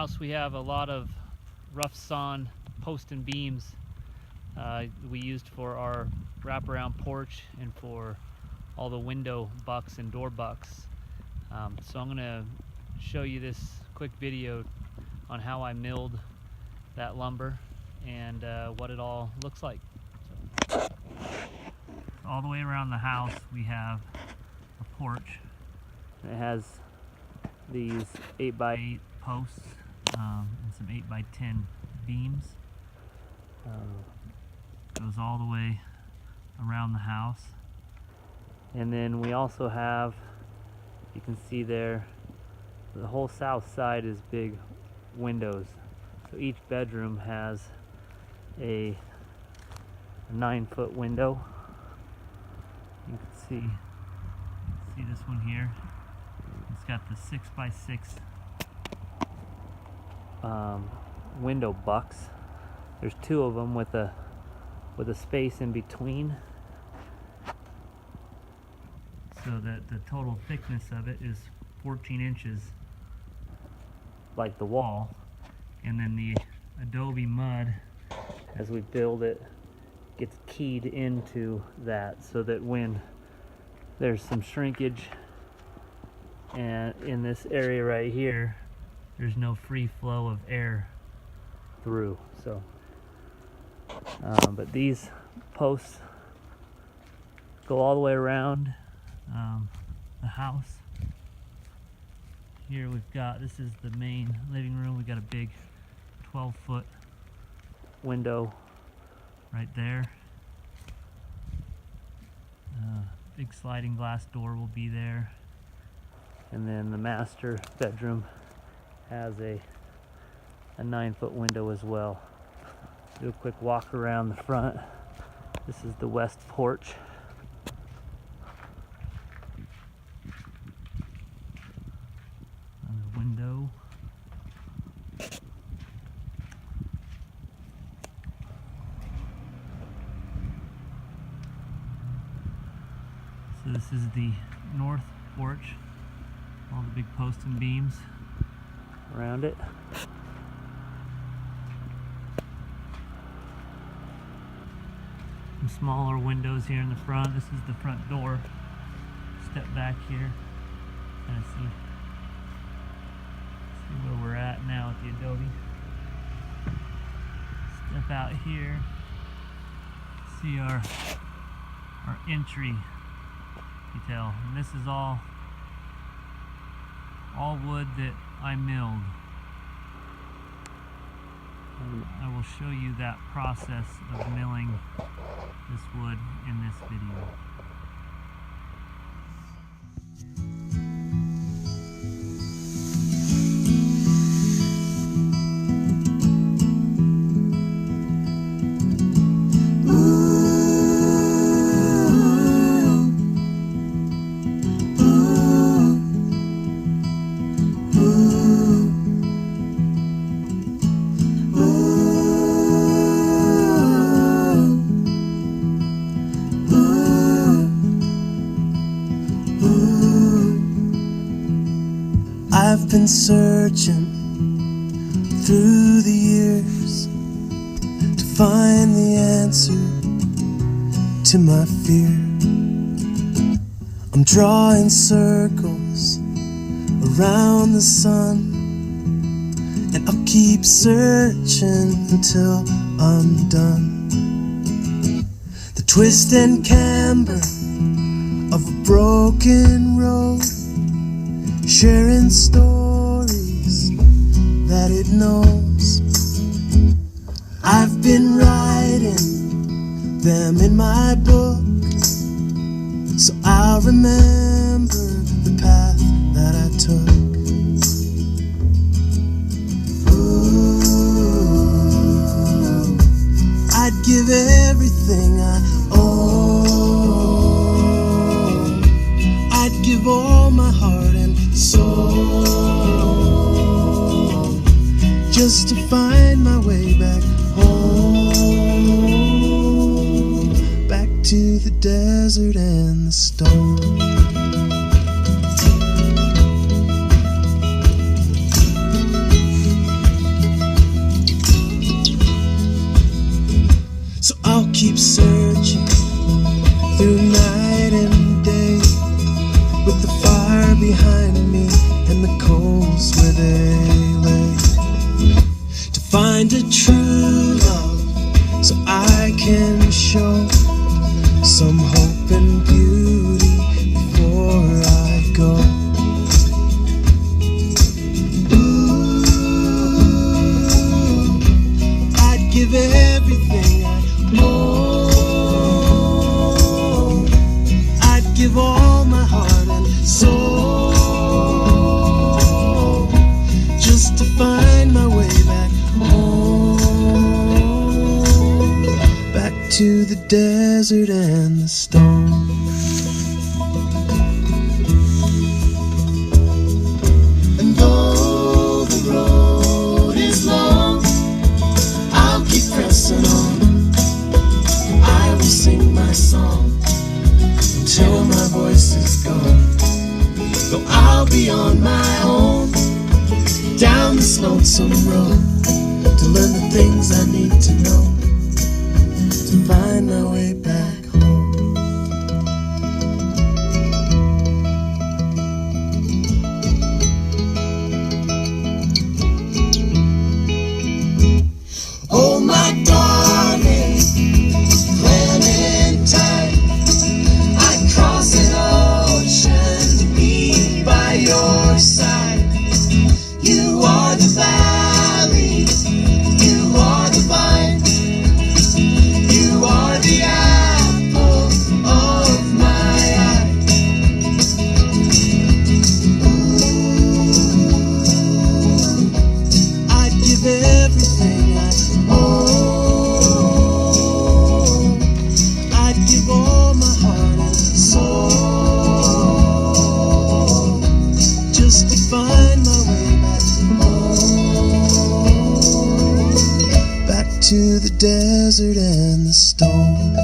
house we have a lot of rough sawn post and beams we used for our wraparound porch and for all the window bucks and door bucks. So I'm going to show you this quick video on how I milled that lumber and what it all looks like. So, all the way around the house we have a porch. It has these 8x8 posts and some 8x10 beams. Goes all the way around the house. And then we also have, you can see there, the whole south side is big windows. So each bedroom has a 9-foot window. You can see this one here. It's got the 6x6 window bucks. There's 2 of them with a space in between, so that the total thickness of it is 14 inches, like the wall. And then the adobe mud, as we build it, gets keyed into that, so that when there's some shrinkage and in this area right here, there's no free flow of air through. So but these posts go all the way around the house. Here we've got, this is the main living room. We've got a big 12-foot window right there. Big sliding glass door will be there. And then the master bedroom has a 9-foot window as well. Do a quick walk around the front. This is the west porch. Another window. So this is the north porch. All the big posts and beams around it. Some smaller windows here in the front. This is the front door. Step back here, kind of see where we're at now at the adobe. Step out here, see our entry detail. And this is all wood that I milled. And I will show you that process of milling this wood in this video. I've been searching through the years to find the answer to my fear. I'm drawing circles around the sun, and I'll keep searching until I'm done. The twist and camber of a broken road, sharing stories that it knows. I've been writing them in my book, so I'll remember the path that I took. Ooh, I'd give everything I own. I'd give all my heart and soul just to find my way back home, back to the desert and the storm. behind me and the coals where they lay, to find a true love so I can show some hope and beauty before I go. Ooh, I'd give everything I own. I'd give all my heart and soul just to find my way back home, back to the desert and the stone. And though the road is long, I'll keep pressing on. I will sing my song till my voice is gone. Though I'll be on my own down this lonesome road to learn the things I need to know to find my way back home. Oh, my darling Clementine, I'd cross an ocean to be by your side. You are the valley, you are the vine, you are the apple of my eye. Ooh, I'd give everything I own. I'd give all my heart and soul just to find my way back home, back to the desert and the stone.